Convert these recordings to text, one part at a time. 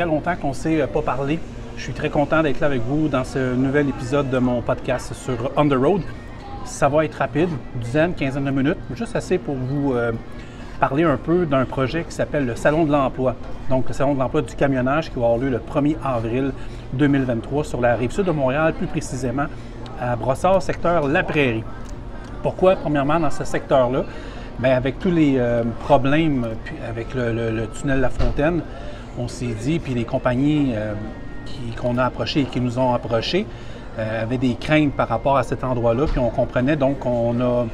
très longtemps qu'on ne s'est pas parlé. Je suis très content d'être là avec vous dans ce nouvel épisode de mon podcast sur On the Road. Ça va être rapide, dizaine, quinzaine de minutes, juste assez pour vous parler un peu d'un projet qui s'appelle le Salon de l'Emploi. Donc, le Salon de l'Emploi du camionnage qui va avoir lieu le 1er avril 2023 sur la rive sud de Montréal, plus précisément à Brossard, secteur La Prairie. Pourquoi, premièrement, dans ce secteur-là? Bien, avec tous les problèmes avec le tunnel La Fontaine, on s'est dit, puis les compagnies qu'on a approchées et qui nous ont approchés avaient des craintes par rapport à cet endroit-là, puis on comprenait, donc on a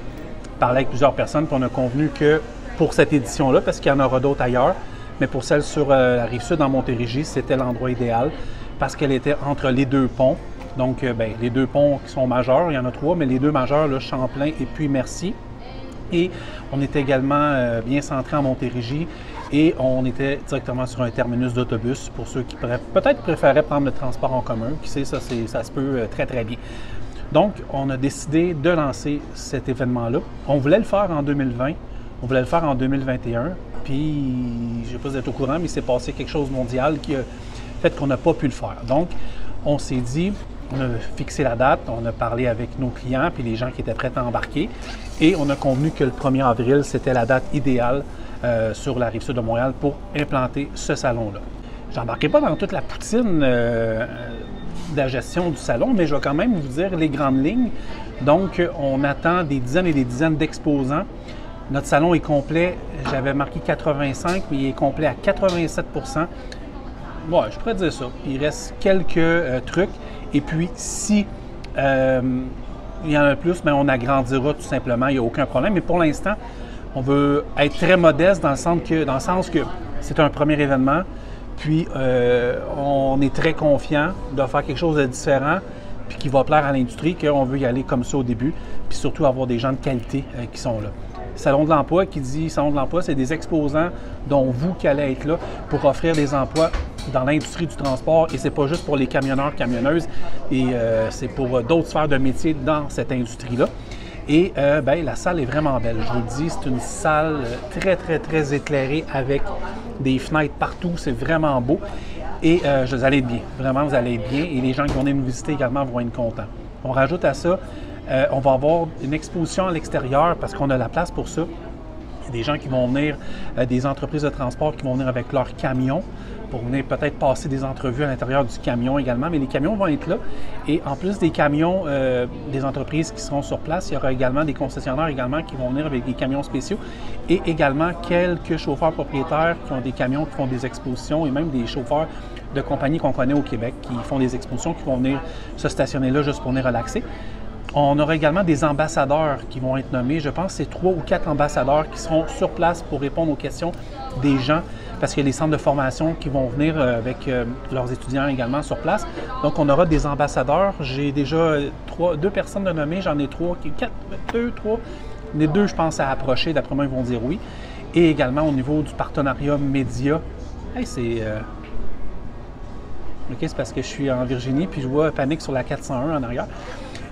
parlé avec plusieurs personnes, puis on a convenu que pour cette édition-là, parce qu'il y en aura d'autres ailleurs, mais pour celle sur la Rive-Sud en Montérégie, c'était l'endroit idéal parce qu'elle était entre les deux ponts. Donc, les deux ponts qui sont majeurs, il y en a trois, mais les deux majeurs, là, Champlain et puis Mercier. Et on était également bien centré en Montérégie et on était directement sur un terminus d'autobus pour ceux qui peut-être préféraient prendre le transport en commun. Qui sait, ça se peut très, très bien. Donc, on a décidé de lancer cet événement-là. On voulait le faire en 2020. On voulait le faire en 2021, puis je ne sais pas si vous êtes au courant, mais il s'est passé quelque chose de mondial qui a fait qu'on n'a pas pu le faire. Donc, on s'est dit, on a fixé la date, on a parlé avec nos clients puis les gens qui étaient prêts à embarquer, et on a convenu que le 1er avril, c'était la date idéale sur la Rive-Sud de Montréal pour implanter ce salon-là. Je n'embarquerai pas dans toute la poutine de la gestion du salon, mais je vais quand même vous dire les grandes lignes. Donc, on attend des dizaines et des dizaines d'exposants. Notre salon est complet, j'avais marqué 85, mais il est complet à 87 %. Ouais, je pourrais dire ça. Il reste quelques trucs. Et puis, si il y en a plus, bien, on agrandira tout simplement, il n'y a aucun problème. Mais pour l'instant, on veut être très modeste dans le sens que c'est un premier événement. Puis, on est très confiant de faire quelque chose de différent puis qui va plaire à l'industrie, qu'on veut y aller comme ça au début, puis surtout avoir des gens de qualité qui sont là. Salon de l'emploi, qui dit Salon de l'emploi, c'est des exposants dont vous qui allez être là pour offrir des emplois dans l'industrie du transport. Et c'est pas juste pour les camionneurs, camionneuses, et c'est pour d'autres sphères de métier dans cette industrie-là. Et la salle est vraiment belle. Je vous le dis, c'est une salle très, très, très éclairée avec des fenêtres partout. C'est vraiment beau. Et vous allez être bien. Vraiment, vous allez être bien. Et les gens qui vont venir nous visiter également vont être contents. On rajoute à ça, on va avoir une exposition à l'extérieur parce qu'on a la place pour ça. Il y a des gens qui vont venir, des entreprises de transport qui vont venir avec leurs camions pour venir peut-être passer des entrevues à l'intérieur du camion également. Mais les camions vont être là. Et en plus des camions des entreprises qui seront sur place, il y aura également des concessionnaires également qui vont venir avec des camions spéciaux et également quelques chauffeurs propriétaires qui ont des camions qui font des expositions et même des chauffeurs de compagnies qu'on connaît au Québec qui font des expositions, qui vont venir se stationner là juste pour venir relaxer. On aura également des ambassadeurs qui vont être nommés. Je pense que c'est 3 ou 4 ambassadeurs qui seront sur place pour répondre aux questions des gens parce qu'il y a les centres de formation qui vont venir avec leurs étudiants également sur place. Donc, on aura des ambassadeurs. J'ai déjà 2 personnes de nommer. J'en ai 3, 4, 2, 3. Les 2, je pense, à approcher. D'après moi, ils vont dire oui. Et également au niveau du partenariat média. Hey, c'est... OK, c'est parce que je suis en Virginie puis je vois Panique sur la 401 en arrière.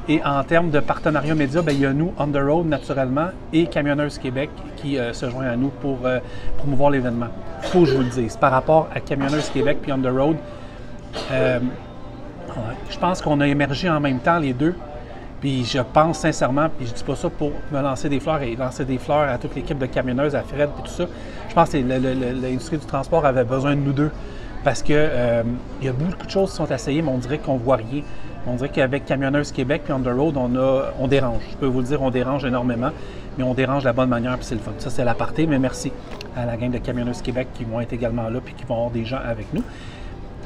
Et en termes de partenariat média, bien, il y a nous, On the Road, naturellement, et Camionneuses Québec qui se joignent à nous pour promouvoir l'événement. Il faut que je vous le dise. Par rapport à Camionneuses Québec puis On the Road, je pense qu'on a émergé en même temps les deux. Puis je pense sincèrement, puis je dis pas ça pour me lancer des fleurs et lancer des fleurs à toute l'équipe de camionneuses, à Fred et tout ça. Je pense que l'industrie du transport avait besoin de nous deux. Parce qu'il y a beaucoup de choses qui sont essayées, mais on dirait qu'on ne voit rien. On dirait qu'avec Camionneuses Québec puis On the Road, on dérange. Je peux vous le dire, on dérange énormément, mais on dérange de la bonne manière, puis c'est le fun. Ça, c'est l'aparté, mais merci à la gang de Camionneuses Québec qui vont être également là, puis qui vont avoir des gens avec nous.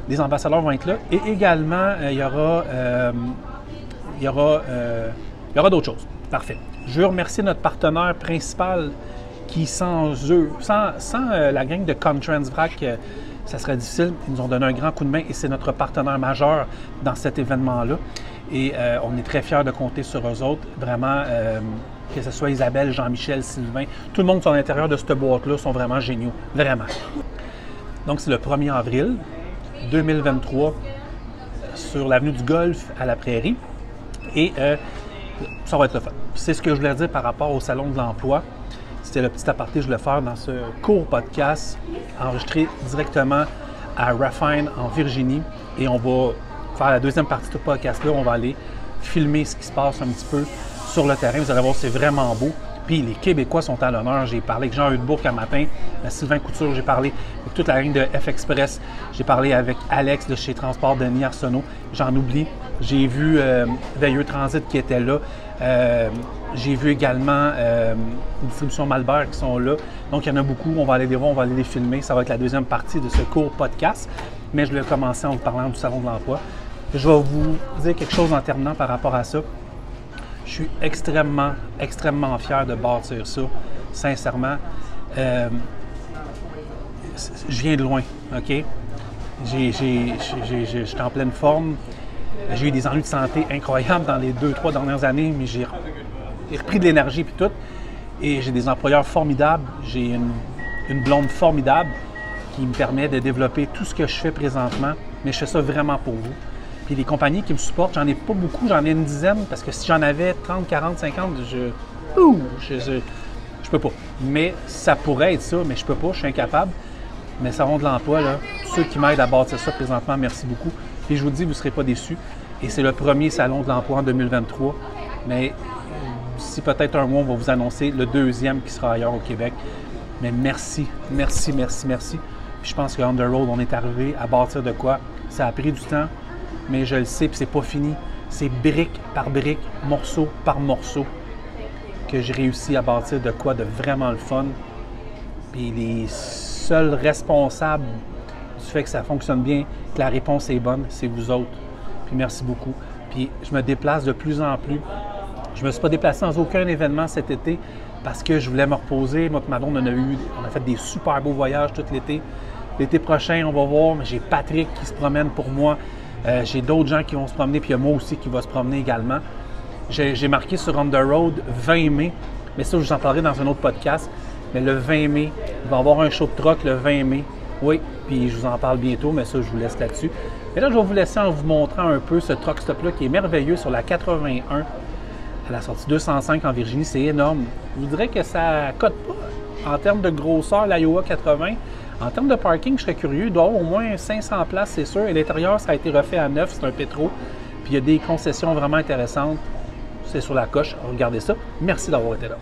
Les ambassadeurs vont être là. Et également, il y aura d'autres choses. Parfait. Je veux remercier notre partenaire principal qui, sans la gang de Contransvrac, ça serait difficile. Ils nous ont donné un grand coup de main et c'est notre partenaire majeur dans cet événement-là. Et on est très fiers de compter sur eux autres. Vraiment, que ce soit Isabelle, Jean-Michel, Sylvain, tout le monde qui est à l'intérieur de cette boîte-là sont vraiment géniaux. Vraiment. Donc, c'est le 1er avril 2023 sur l'avenue du Golfe à La Prairie. Et ça va être le fun. C'est ce que je voulais dire par rapport au Salon de l'Emploi. C'était le petit aparté que je voulais faire dans ce court podcast enregistré directement à Raffine, en Virginie, et on va faire la deuxième partie de ce podcast-là. On va aller filmer ce qui se passe un petit peu sur le terrain. Vous allez voir, c'est vraiment beau. Puis les Québécois sont à l'honneur. J'ai parlé avec Jean Hudebourg un matin, Sylvain Couture, j'ai parlé avec toute la ligne de F-Express, j'ai parlé avec Alex de chez Transport Denis Arsenault, j'en oublie. J'ai vu Veilleux Transit qui était là. J'ai vu également Distribution Malbert qui sont là. Donc, il y en a beaucoup. On va aller les voir, on va aller les filmer. Ça va être la deuxième partie de ce court podcast. Mais je vais commencer en vous parlant du Salon de l'Emploi. Je vais vous dire quelque chose en terminant par rapport à ça. Je suis extrêmement, extrêmement fier de bâtir ça, sincèrement. Je viens de loin, OK? J'étais en pleine forme. J'ai eu des ennuis de santé incroyables dans les 2-3 dernières années, mais j'ai repris de l'énergie puis tout. Et j'ai des employeurs formidables. J'ai une blonde formidable qui me permet de développer tout ce que je fais présentement, mais je fais ça vraiment pour vous. Puis les compagnies qui me supportent, j'en ai pas beaucoup, j'en ai une dizaine, parce que si j'en avais 30, 40, 50, je peux pas. Mais ça pourrait être ça, mais je peux pas, je suis incapable. Mais Salon de l'Emploi, là, tous ceux qui m'aident à bâtir ça présentement, merci beaucoup. Puis je vous dis, vous ne serez pas déçus. Et c'est le premier Salon de l'Emploi en 2023. Mais d'ici peut-être un mois, on va vous annoncer le deuxième qui sera ailleurs au Québec. Mais merci, merci, merci, merci. Puis je pense que On the Road, on est arrivé à bâtir de quoi. Ça a pris du temps, mais je le sais, puis c'est pas fini. C'est brique par brique, morceau par morceau, que j'ai réussi à bâtir de quoi de vraiment le fun. Puis les seuls responsables du fait que ça fonctionne bien, que la réponse est bonne, c'est vous autres. Puis merci beaucoup. Puis je me déplace de plus en plus. Je ne me suis pas déplacé dans aucun événement cet été parce que je voulais me reposer. Moi et ma blonde, on a fait des super beaux voyages tout l'été. L'été prochain, on va voir, mais j'ai Patrick qui se promène pour moi. J'ai d'autres gens qui vont se promener, puis il y a moi aussi qui va se promener également. J'ai marqué sur On the Road 20 mai, mais ça, je vous en parlerai dans un autre podcast. Mais le 20 mai, il va y avoir un show de truck le 20 mai. Oui, puis je vous en parle bientôt, mais ça, je vous laisse là-dessus. Et là, je vais vous laisser en vous montrant un peu ce truck stop-là qui est merveilleux sur la 81 à la sortie 205 en Virginie. C'est énorme. Je vous dirais que ça cote pas en termes de grosseur, l'Iowa 80. En termes de parking, je serais curieux. Il doit y avoir au moins 500 places, c'est sûr. Et l'intérieur, ça a été refait à neuf. C'est un pétro. Puis il y a des concessions vraiment intéressantes. C'est sur la coche. Regardez ça. Merci d'avoir été là.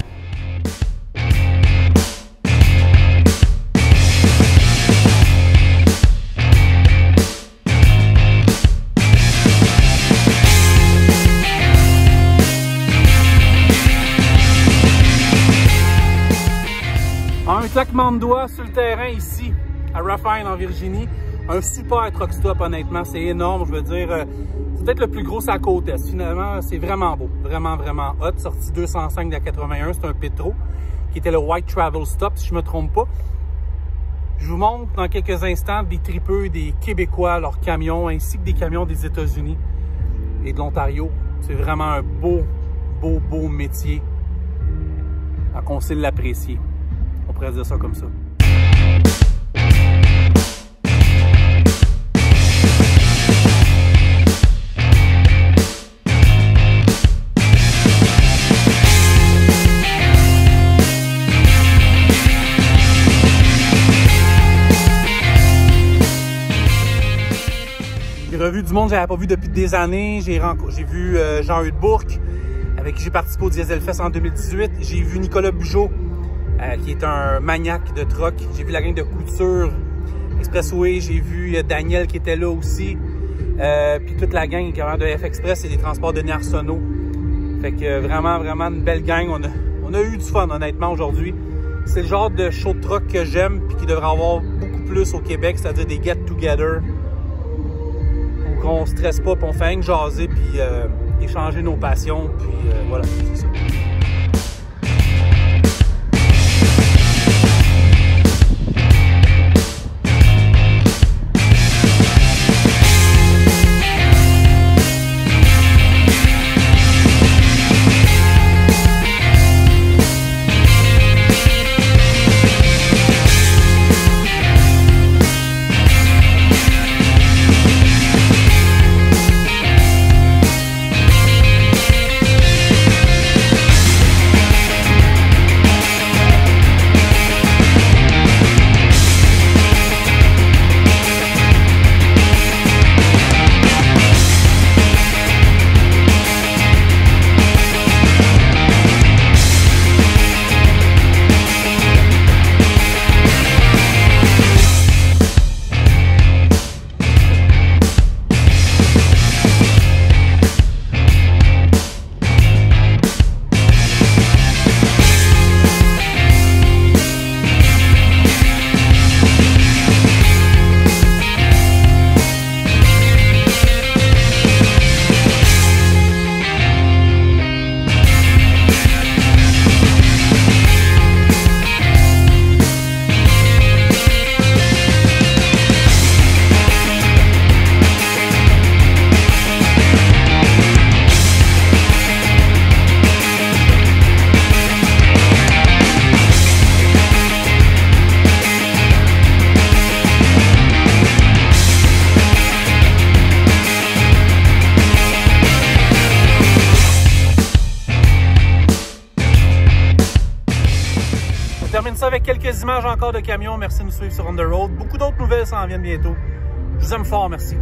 Un claquement de doigts sur le terrain ici, à Raffine, en Virginie. Un super truck stop, honnêtement. C'est énorme, je veux dire. C'est peut-être le plus gros à côte est. Finalement, c'est vraiment beau. Vraiment, vraiment hot. Sortie 205 de la 81, c'est un pétro qui était le White Travel Stop, si je ne me trompe pas. Je vous montre dans quelques instants des tripeux, des Québécois, leurs camions, ainsi que des camions des États-Unis et de l'Ontario. C'est vraiment un beau, beau, beau métier. Donc, on sait l'apprécier. On pourrait dire ça comme ça. J'ai revu du monde que j'avais pas vu depuis des années. J'ai vu Jean Hudebourg, avec qui j'ai participé au Diesel Fest en 2018. J'ai vu Nicolas Bugeaud, qui est un maniaque de truck. J'ai vu la gang de Couture, Expressway. J'ai vu Daniel qui était là aussi. Puis toute la gang de F-Express et des transports de Denis Arsenault. Fait que vraiment, vraiment une belle gang. On a eu du fun, honnêtement, aujourd'hui. C'est le genre de show de truck que j'aime puis qui devrait avoir beaucoup plus au Québec, c'est-à-dire des get-together. Où on ne stresse pas, puis on fait rien que jaser puis échanger nos passions. Puis voilà, c'est ça. ça avec quelques images encore de camions. Merci de nous suivre sur On The Road. Beaucoup d'autres nouvelles s'en viennent bientôt. Je vous aime fort, merci.